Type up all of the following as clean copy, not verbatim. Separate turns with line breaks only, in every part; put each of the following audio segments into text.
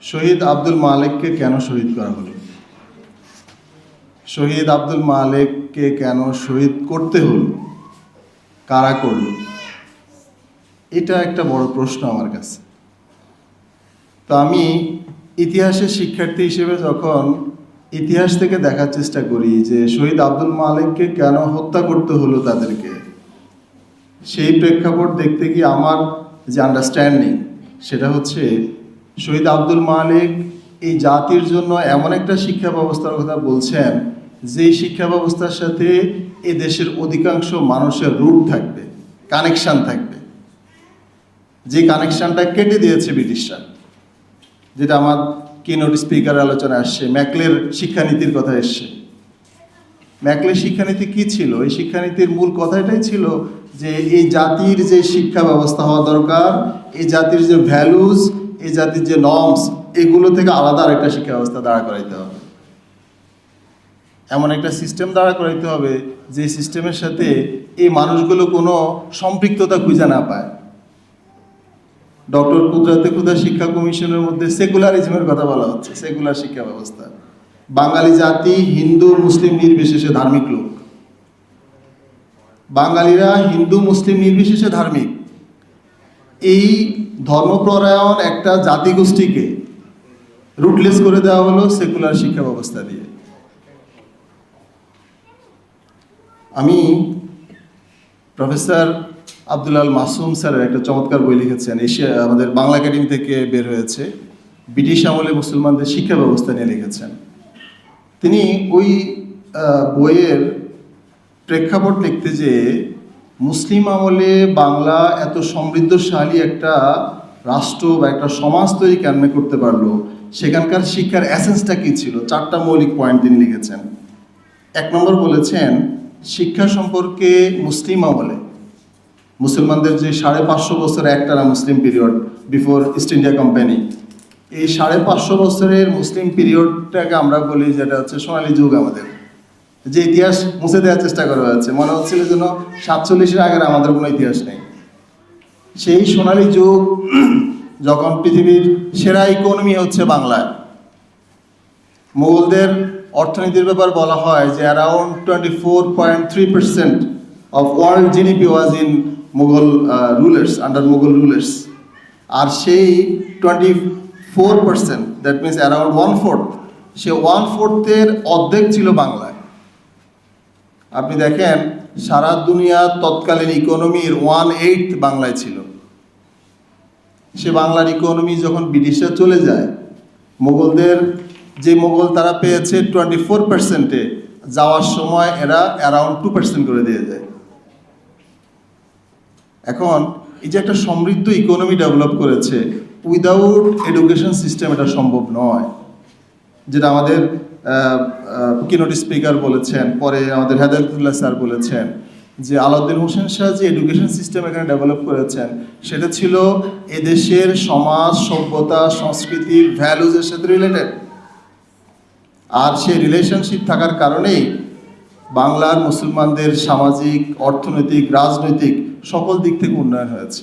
শহীদ আব্দুল মালেককে কেন শহীদ করা হলো? শহীদ আব্দুল মালেককে কেন শহীদ করতে হলো? কারা করল? এটা একটা বড় প্রশ্ন আমার কাছে। তো আমি ইতিহাসের শিক্ষার্থী হিসেবে যখন ইতিহাস থেকে দেখার চেষ্টা করি যে শহীদ আব্দুল মালেককে কেন হত্যা করতে হলো তাদেরকে, সেই প্রেক্ষাপট দেখতে গিয়ে আমার যে আন্ডারস্ট্যান্ডিং সেটা হচ্ছে শহীদ আব্দুল মালেক এই জাতির জন্য এমন একটা শিক্ষা ব্যবস্থার কথা বলছেন যেই শিক্ষা ব্যবস্থার সাথে এ দেশের অধিকাংশ মানুষের রুট থাকবে, কানেকশান থাকবে, যে কানেকশানটা কেটে দিয়েছে ব্রিটিশরা। যেটা আমার কিনোট স্পিকার আলোচনায় আসছে, ম্যাকলের শিক্ষানীতির কথা এসছে। ম্যাকলের শিক্ষানীতি কি ছিল? এই শিক্ষানীতির মূল কথা এটাই ছিল যে এই জাতির যে শিক্ষা ব্যবস্থা হওয়া দরকার, এই জাতির যে ভ্যালুজ, এই জাতির যে নর্মস, এগুলো থেকে আলাদা আরেকটা শিক্ষা ব্যবস্থা দাঁড়া করাইতে হবে। এমন একটা সিস্টেম দাঁড়া করাইতে হবে যে সিস্টেমের সাথে এই মানুষগুলো কোনো সম্পৃক্ততা খুঁজে না পায়। ডক্টর কুদরাতে খুদা শিক্ষা কমিশনের মধ্যে সেকুলারিজমের কথা বলা হচ্ছে, সেকুলার শিক্ষা ব্যবস্থা। বাঙালি জাতি হিন্দু মুসলিম নির্বিশেষে ধার্মিক লোক, বাঙালিরা হিন্দু মুসলিম নির্বিশেষে ধার্মিক। এই ধর্মপরায়ণ একটা জাতিগোষ্ঠীকে রুটলেস করে দেওয়া হলো সেকুলার শিক্ষা ব্যবস্থা দিয়ে। আমি প্রফেসর আব্দুল আল মাসুম স্যারের একটা চমৎকার বই লিখেছেন, এশিয়া, আমাদের বাংলা একাডেমি থেকে বের হয়েছে, ব্রিটিশ আমলে মুসলমানদের শিক্ষা ব্যবস্থা নিয়ে লিখেছেন। তিনি ওই বইয়ের প্রেক্ষাপট লিখতে যে মুসলিম আমলে বাংলা এত সমৃদ্ধশালী একটা রাষ্ট্র বা একটা সমাজ তৈরি কেমনে করতে পারলো, সেখানকার শিক্ষার অ্যাসেন্সটা কী ছিল, 4টা মৌলিক পয়েন্ট তিনি লিখেছেন। 1 নম্বর বলেছেন, শিক্ষা সম্পর্কে মুসলিম আমলে মুসলমানদের যে 550 বছর একটানা Muslim period before East India company, এই 550 বছরের মুসলিম পিরিয়ডটাকে আমরা বলি যেটা হচ্ছে সোনালী যুগ। আমাদের যে ইতিহাস মুছে দেওয়ার চেষ্টা করা হয়েছে, মনে হচ্ছিল যেন 47-এর আগের আমাদের কোনো ইতিহাস নেই। সেই সোনালী যুগ যখন পৃথিবীর সেরা ইকোনমি হচ্ছে বাংলায়, মুঘলদের অর্থনীতির ব্যাপার বলা হয় যে around 24.3% of world GDP was in Mughal rulers, under Mughal rulers. আর সেই 24%, দ্যাট মিনস অ্যারাউন্ড 1/4, সে 1/4-এর অর্ধেক ছিল বাংলায়। আপনি দেখেন সারা দুনিয়ার তৎকালীন ইকোনমির 1/8 বাংলায় ছিল। সে বাংলার ইকোনমি যখন ব্রিটিশরা চলে যায়, মুঘলদের যে মুঘল তারা পেয়েছে 24%-এ, যাওয়ার সময় এরা অ্যারাউন্ড 2% করে দিয়ে যায়। এখন এই যে একটা সমৃদ্ধ ইকোনমি ডেভেলপ করেছে, উইদাউট এডুকেশন সিস্টেম এটা সম্ভব নয়। যেটা আমাদের কিনোট স্পিকার বলেছেন, পরে আমাদের হেদায়েতুল্লাহ স্যার বলেছেন যে আলাউদ্দিন হোসেন শাহ যে এডুকেশন সিস্টেম এখানে ডেভেলপ করেছেন সেটা ছিল এদেশের সমাজ, সভ্যতা, সংস্কৃতি, ভ্যালুজের সাথে রিলেটেড। আর সেই রিলেশনশিপ থাকার কারণেই বাংলার মুসলমানদের সামাজিক, অর্থনৈতিক, রাজনৈতিক সকল দিক থেকে উন্নয়ন হয়েছে।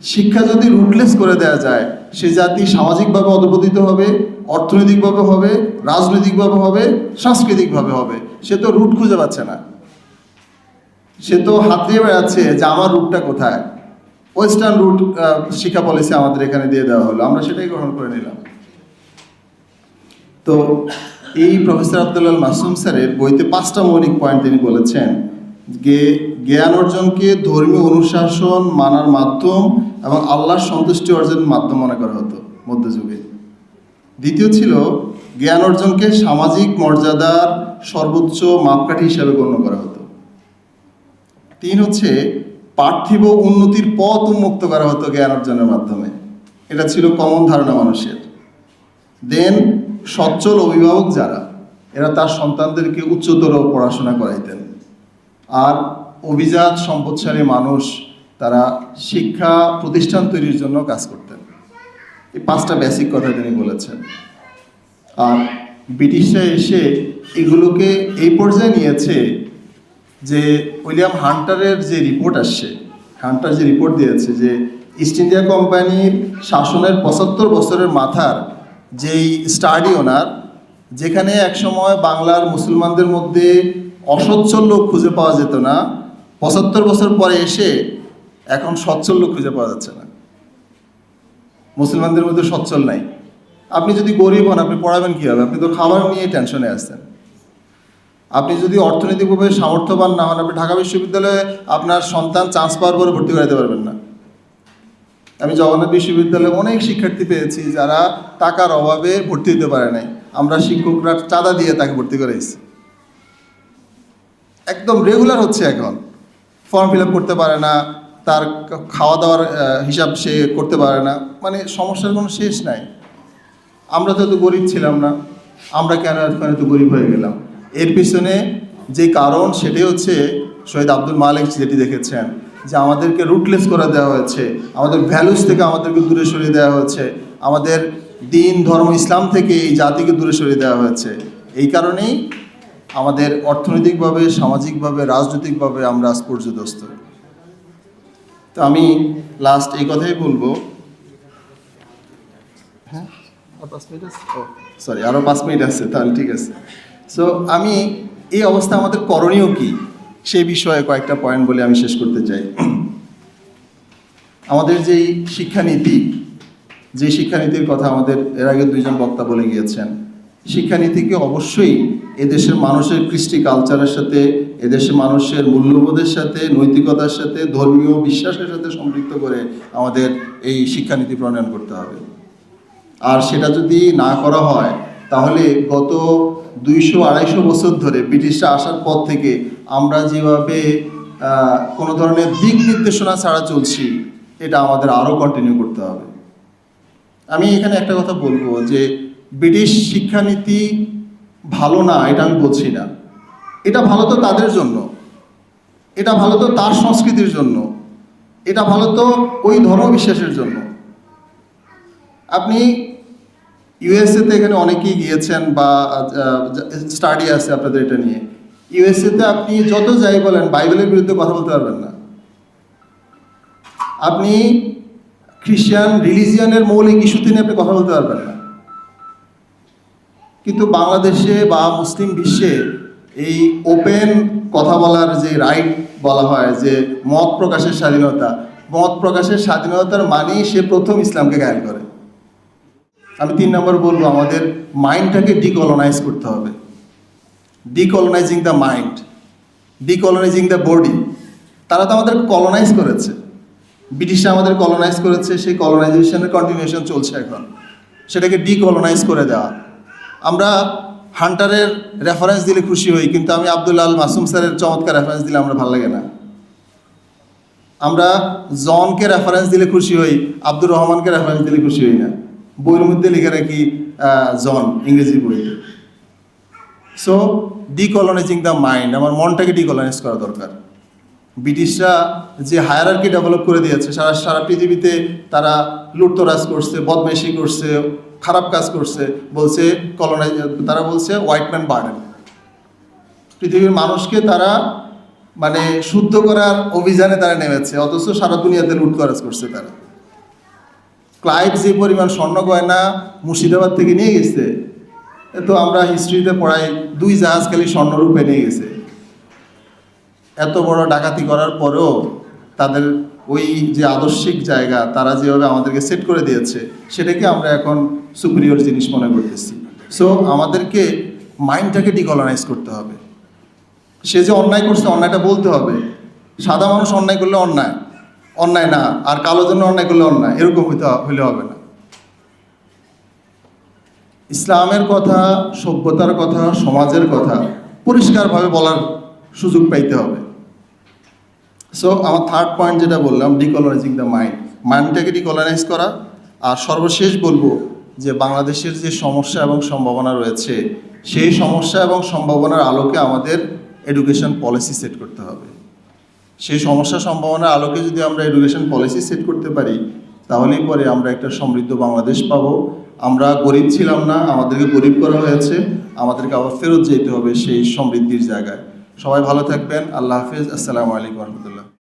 শিক্ষা যদি রুটলেস করে দেওয়া যায়, সে জাতি সামাজিকভাবে অধপতিত হবে, অর্থনৈতিকভাবে হবে, রাজনৈতিকভাবে হবে, সাংস্কৃতিকভাবে হবে। সে তো রুট খুঁজে পাচ্ছে না, সে তো হাত দিয়ে বেড়াচ্ছে যে আমার রুটটা কোথায়। ওয়েস্টার্ন রুট শিক্ষা পলিসি আমাদের এখানে দিয়ে দেওয়া হলো, আমরা সেটাই গ্রহণ করে নিলাম। তো এই প্রফেসর আব্দুল আল মাসুম স্যারের বইতে 5টা মৌলিক পয়েন্ট তিনি বলেছেন। জ্ঞান অর্জনকে ধর্মীয় অনুশাসন মানার মাধ্যম এবং আল্লাহর সন্তুষ্টি অর্জনের মাধ্যম মনে করা হতো মধ্যযুগে। দ্বিতীয় ছিল জ্ঞান অর্জনকে সামাজিক মর্যাদার সর্বোচ্চ মাপকাঠি হিসাবে গণ্য করা হতো। 3 হচ্ছে পার্থিব উন্নতির পথ উন্মুক্ত করা হতো জ্ঞান অর্জনের মাধ্যমে, এটা ছিল কমন ধারণা মানুষের। দেন সচ্ছল অভিভাবক যারা, এরা তার সন্তানদেরকে উচ্চতর পড়াশোনা করাইতেন। আর অভিজাত সম্পদশালী মানুষ তারা শিক্ষা প্রতিষ্ঠান তৈরির জন্য কাজ করতেন। এই 5টা বেসিক কথা তিনি বলেছেন। আর ব্রিটিশরা এসে এগুলোকে এই পর্যায়ে নিয়েছে যে উইলিয়াম হান্টারের যে রিপোর্ট আসছে, হান্টার যে রিপোর্ট দিয়েছে যে ইস্ট ইন্ডিয়া কোম্পানির শাসনের ৭৫ বছরের মাথার যেই স্টাডি ওনার, যেখানে একসময় বাংলার মুসলমানদের মধ্যে অসচ্ছল লোক খুঁজে পাওয়া যেত না, ৭৫ বছর পরে এসে এখন সচ্ছল লোক খুঁজে পাওয়া যাচ্ছে না। মুসলমানদের মধ্যে সচ্ছল নাই। আপনি যদি গরিব হন, আপনি পড়াবেন কীভাবে? আপনি তো খাবার নিয়ে টেনশনে আসছেন। আপনি যদি অর্থনৈতিকভাবে সামর্থ্যবান না হন, আপনি ঢাকা বিশ্ববিদ্যালয়ে আপনার সন্তান চান্স পাওয়ার পরে ভর্তি করাতে পারবেন না। আমি জগন্নাথ বিশ্ববিদ্যালয়ে অনেক শিক্ষার্থী পেয়েছি যারা টাকার অভাবে ভর্তি হতে পারে নাই। আমরা শিক্ষকরা চাঁদা দিয়ে তাকে ভর্তি করেছি। একদম রেগুলার হচ্ছে এখন। ফর্ম ফিল আপ করতে পারে না, তার খাওয়া দাওয়ার হিসাব সে করতে পারে না, মানে সমস্যার কোনো শেষ নাই। আমরা তো এত গরিব ছিলাম না, আমরা কেন এখন এত গরিব হয়ে গেলাম? এর পিছনে যে কারণ সেটি হচ্ছে শহীদ আব্দুল মালিক যেটি দেখেছেন, যে আমাদেরকে রুটলেস করে দেওয়া হয়েছে, আমাদের ভ্যালুস থেকে আমাদেরকে দূরে সরিয়ে দেওয়া হয়েছে, আমাদের দিন ধর্ম ইসলাম থেকে এই জাতিকে দূরে সরিয়ে দেওয়া হয়েছে। এই কারণেই আমাদের অর্থনৈতিকভাবে, সামাজিকভাবে, রাজনৈতিকভাবে আমরা আজ পর্যদস্ত। তো আমি লাস্ট এই কথাই বলবো। হ্যাঁ, আর 5 মিনিট আছে? ও সরি, আরও 5 মিনিট আছে, তাহলে ঠিক আছে। সো আমি এই অবস্থা আমাদের করণীয় কি সেই বিষয়ে কয়েকটা পয়েন্ট বলে আমি শেষ করতে চাই। আমাদের যেই শিক্ষানীতি, যে শিক্ষানীতির কথা আমাদের এর আগে 2জন বক্তা বলে গিয়েছেন, শিক্ষানীতিকে অবশ্যই এদেশের মানুষের কৃষ্টি কালচারের সাথে, এদেশের মানুষের মূল্যবোধের সাথে, নৈতিকতার সাথে, ধর্মীয় বিশ্বাসের সাথে সম্পৃক্ত করে আমাদের এই শিক্ষানীতি প্রণয়ন করতে হবে। আর সেটা যদি না করা হয়, তাহলে গত 200-250 বছর ধরে ব্রিটিশরা আসার পর থেকে আমরা যেভাবে কোনো ধরনের দিক নির্দেশনা ছাড়া চলছি, এটা আমাদের আরও কন্টিনিউ করতে হবে। আমি এখানে একটা কথা বলবো যে ব্রিটিশ শিক্ষানীতি ভালো না এটা আমি বলছি না। এটা ভালো তো তাদের জন্য, এটা ভালো তো তার সংস্কৃতির জন্য, এটা ভালো তো ওই ধর্মবিশ্বাসের জন্য। আপনি ইউএসএতে, এখানে অনেকেই গিয়েছেন বা স্টাডি আছে আপনাদের এটা নিয়ে, ইউএসএতে আপনি যত যাই বলেন বাইবেলের বিরুদ্ধে কথা বলতে পারবেন না। আপনি খ্রিস্টান রিলিজিয়ানের মৌলিক ইস্যুতে নিয়ে আপনি কথা বলতে পারবেন না। কিন্তু বাংলাদেশে বা মুসলিম বিশ্বে এই ওপেন কথা বলার যে রাইট বলা হয়, যে মত প্রকাশের স্বাধীনতা, মত প্রকাশের স্বাধীনতার মানেই সে প্রথম ইসলামকে গায়েল করে। আমি 3 নম্বর বলবো, আমাদের মাইন্ডটাকে ডিকলোনাইজ করতে হবে। ডিকলোনাইজিং দ্য মাইন্ড, ডিকলোনাইজিং দ্য বডি। তারা তো আমাদের কলোনাইজ করেছে, ব্রিটিশরা আমাদের কলোনাইজ করেছে, সেই কলোনাইজেশনের কন্টিনিউশন চলছে এখন। সেটাকে ডিকলোনাইজ করে দেওয়া। আমরা হান্টারের রেফারেন্স দিলে খুশি হই, কিন্তু আমি আব্দুল আল মাসুম স্যারের চমৎকার রেফারেন্স দিলে আমরা ভালো লাগে না। আমরা জনকে রেফারেন্স দিলে খুশি হই, আব্দুর রহমানকে রেফারেন্স দিলে খুশি হই না। বইয়ের মধ্যে লিখে রাখি জন, ইংরেজি বইতে। সো ডিকলোনাইজিং দ্য মাইন্ড, আমার মনটাকে ডিকলোনাইজ করা দরকার। ব্রিটিশরা যে হায়ারার্কি ডেভেলপ করে দিয়েছে, সারা পৃথিবীতে তারা লুটতরাজ করছে, বদমাইশি করছে, খারাপ কাজ করছে, বলছে তারা বলছে হোয়াইট ম্যান বার্ডেন। পৃথিবীর মানুষকে তারা মানে শুদ্ধ করার অভিযানে তারা নেমেছে, অথচ সারা দুনিয়াতে লুটতরাজ করছে তারা। ক্লাইভ যে পরিমাণ স্বর্ণ গয়না মুর্শিদাবাদ থেকে নিয়ে গেছে, তো আমরা হিস্ট্রিতে পড়াই 2 জাহাজ খালি স্বর্ণরূপে নিয়ে গেছে। এত বড় ডাকাতি করার পরেও তাদের ওই যে আদর্শিক জায়গা তারা যেভাবে আমাদেরকে সেট করে দিয়েছে, সেটাকে আমরা এখন সুপিরিয়র জিনিস মনে করতেছি। সো আমাদেরকে মাইন্ডটাকে ডিকলোনাইজ করতে হবে। সে যে অন্যায় করছে, অন্যায়টা বলতে হবে। সাদা মানুষ অন্যায় করলে অন্যায়, অন্যায় না, আর কালো জন্য অন্যায় করলে অন্যায়, এরকম হইলে হবে না। ইসলামের কথা, সভ্যতার কথা, সমাজের কথা পরিষ্কারভাবে বলার সুযোগ পাইতে হবে। সো আমার 3rd পয়েন্ট যেটা বললাম, ডিকলোনাইজিং দ্য মাইন্ড, মাইন্ডটাকে ডিকলোনাইজ করা। আর সর্বশেষ বলবো যে বাংলাদেশের যে সমস্যা এবং সম্ভাবনা রয়েছে, সেই সমস্যা এবং সম্ভাবনার আলোকে আমাদের এডুকেশন পলিসি সেট করতে হবে। সেই সমস্যা সম্ভাবনার আলোকে যদি আমরা এডুকেশন পলিসি সেট করতে পারি, তাহলেই পরে আমরা একটা সমৃদ্ধ বাংলাদেশ পাবো। আমরা গরিব ছিলাম না, আমাদেরকে গরিব করা হয়েছে, আমাদেরকে আবার ফেরত যেতে হবে সেই সমৃদ্ধির জায়গায়। সবাই ভালো থাকবেন। আল্লাহ হাফেজ। আসসালামু আলাইকুম।